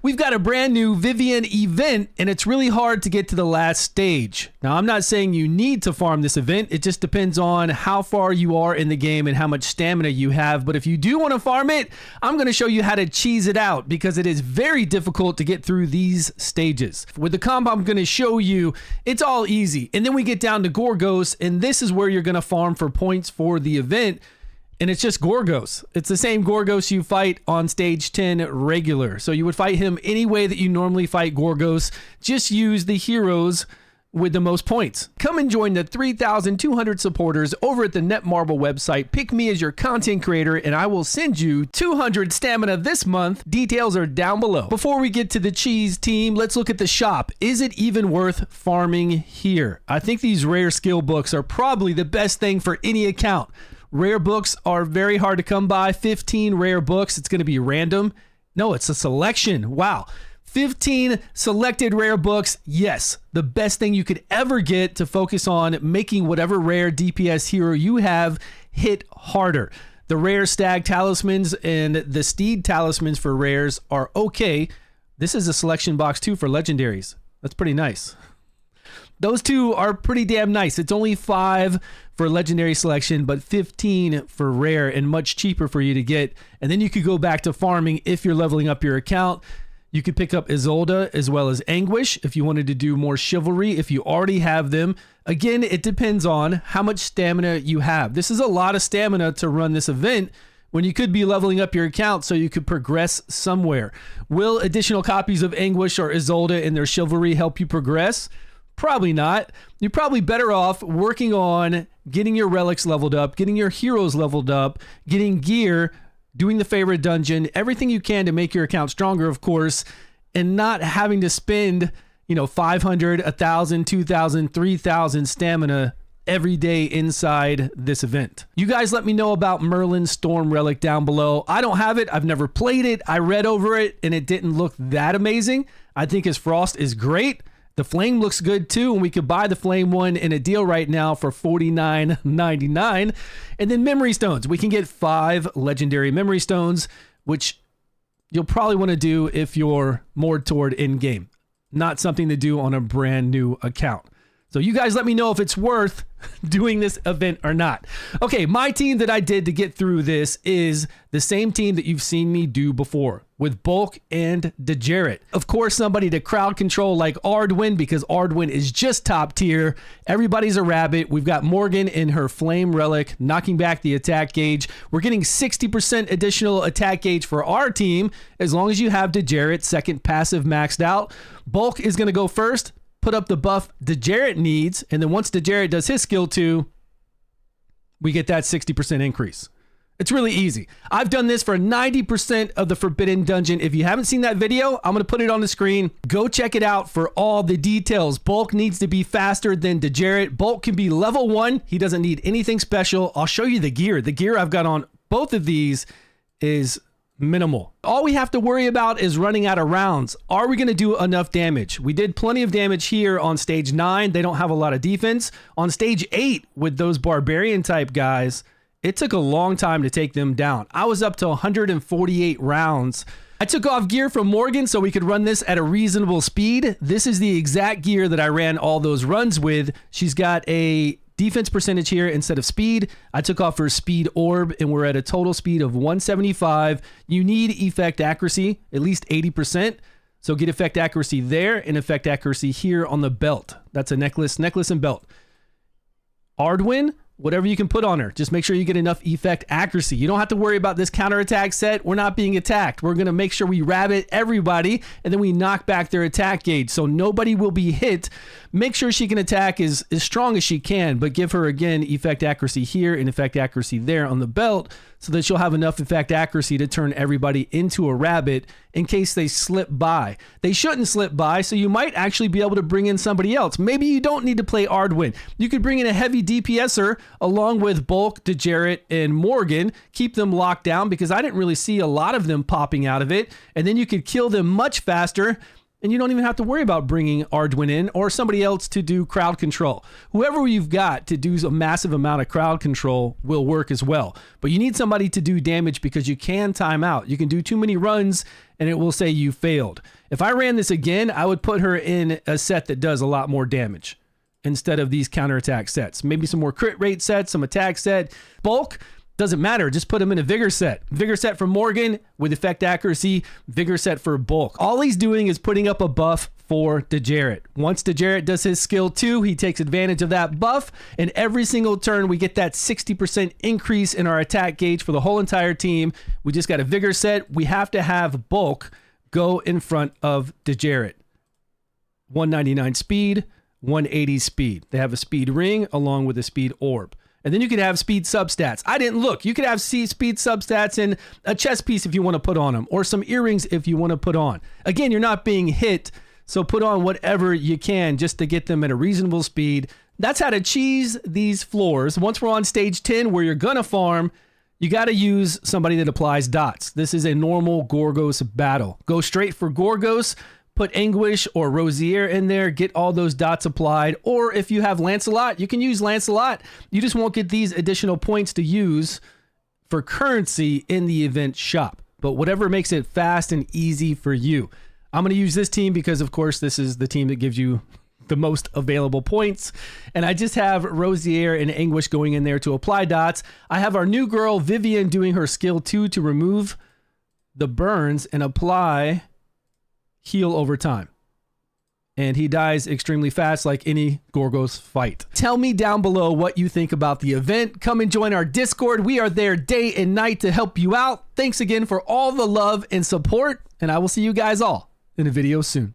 We've got a brand new Vivian event, and it's really hard to get to the last stage. Now, I'm not saying you need to farm this event. It just depends on how far you are in the game and how much stamina you have. But if you do want to farm it, I'm going to show you how to cheese it out because it is very difficult to get through these stages. With the comp I'm going to show you, it's all easy. And then we get down to Gorgos, and this is where you're going to farm for points for the event. And it's just Gorgos. It's the same Gorgos you fight on stage 10 regular. So you would fight him any way that you normally fight Gorgos. Just use the heroes with the most points. Come and join the 3,200 supporters over at the Netmarble website. Pick me as your content creator and I will send you 200 stamina this month. Details are down below. Before we get to the cheese team, let's look at the shop. Is it even worth farming here? I think these rare skill books are probably the best thing for any account. Rare books are very hard to come by. 15 rare books. It's going to be random. No, it's a selection. Wow. 15 selected rare books. Yes, the best thing you could ever get to focus on making whatever rare DPS hero you have hit harder. The rare stag talismans and the steed talismans for rares are okay. This is a selection box too for legendaries. That's pretty nice. Those two are pretty damn nice. It's only 5 for legendary selection, but 15 for rare and much cheaper for you to get. And then you could go back to farming if you're leveling up your account. You could pick up Isolde as well as Anguish if you wanted to do more chivalry, if you already have them. Again, it depends on how much stamina you have. This is a lot of stamina to run this event when you could be leveling up your account so you could progress somewhere. Will additional copies of Anguish or Isolde and their chivalry help you progress? Probably not. You're probably better off working on getting your relics leveled up, getting your heroes leveled up, getting gear, doing the favorite dungeon, everything you can to make your account stronger, of course, and not having to spend, 500, 1,000, 2,000, 3,000 stamina every day inside this event. You guys let me know about Merlin's Storm Relic down below. I don't have it. I've never played it. I read over it and it didn't look that amazing. I think his frost is great. The flame looks good too, and we could buy the flame one in a deal right now for $49.99. And then memory stones. We can get 5 legendary memory stones, which you'll probably want to do if you're more toward in-game. Not something to do on a brand new account. So you guys let me know if it's worth doing this event or not. Okay, my team that I did to get through this is the same team that you've seen me do before with Bulk and Dejaret. Of course, somebody to crowd control like Ardwin because Ardwin is just top tier. Everybody's a rabbit. We've got Morgan in her Flame Relic knocking back the attack gauge. We're getting 60% additional attack gauge for our team as long as you have Dejaret second passive maxed out. Bulk is going to go first. Put up the buff Dejaret needs, and then once Dejaret does his skill 2, we get that 60% increase. It's really easy. I've done this for 90% of the Forbidden Dungeon. If you haven't seen that video, I'm going to put it on the screen. Go check it out for all the details. Bulk needs to be faster than Dejaret. Bulk can be level 1. He doesn't need anything special. I'll show you the gear. The gear I've got on both of these is minimal. All we have to worry about is running out of rounds. Are we going to do enough damage? We did plenty of damage here on stage 9. They don't have a lot of defense. On stage 8 with those barbarian type guys, it took a long time to take them down. I was up to 148 rounds. I took off gear from Morgan so we could run this at a reasonable speed. This is the exact gear that I ran all those runs with. She's got a defense percentage here instead of speed. I took off her speed orb and we're at a total speed of 175. You need effect accuracy, at least 80%. So get effect accuracy there and effect accuracy here on the belt. That's a necklace and belt. Ardwin, whatever you can put on her, just make sure you get enough effect accuracy. You don't have to worry about this counterattack set. We're not being attacked. We're going to make sure we rabbit everybody and then we knock back their attack gauge so nobody will be hit. Make sure she can attack as strong as she can, but give her again effect accuracy here and effect accuracy there on the belt so that she'll have enough effect accuracy to turn everybody into a rabbit in case they slip by. They shouldn't slip by, so you might actually be able to bring in somebody else. Maybe you don't need to play Ardwin. You could bring in a heavy DPSer along with Bulk, Dejaret, and Morgan. Keep them locked down because I didn't really see a lot of them popping out of it. And then you could kill them much faster. And you don't even have to worry about bringing Arduin in or somebody else to do crowd control. Whoever you've got to do a massive amount of crowd control will work as well. But you need somebody to do damage because you can time out. You can do too many runs and it will say you failed. If I ran this again, I would put her in a set that does a lot more damage instead of these counterattack sets. Maybe some more crit rate sets, some attack set. Bulk, doesn't matter. Just put him in a vigor set. Vigor set for Morgan with effect accuracy, vigor set for bulk. All he's doing is putting up a buff for Dejaret. Once Dejaret does his skill 2, he takes advantage of that buff, and every single turn we get that 60% increase in our attack gauge for the whole entire team. We just got a vigor set. We have to have bulk go in front of Dejaret. 199 speed, 180 speed. They have a speed ring along with a speed orb. And then you could have speed substats. I didn't look. You could have speed substats in a chest piece if you want to put on them, or some earrings if you want to put on. Again, you're not being hit, so put on whatever you can just to get them at a reasonable speed. That's how to cheese these floors. Once we're on stage 10 where you're going to farm, you got to use somebody that applies dots. This is a normal Gorgos battle. Go straight for Gorgos. Put Anguish or Rosier in there, get all those dots applied. Or if you have Lancelot, you can use Lancelot. You just won't get these additional points to use for currency in the event shop. But whatever makes it fast and easy for you. I'm going to use this team because, of course, this is the team that gives you the most available points. And I just have Rosier and Anguish going in there to apply dots. I have our new girl, VIVIAN, doing her skill 2 to remove the burns and apply heal over time. And he dies extremely fast like any Gorgos fight. Tell me down below what you think about the event. Come and join our Discord. We are there day and night to help you out. Thanks again for all the love and support, and I will see you guys all in a video soon.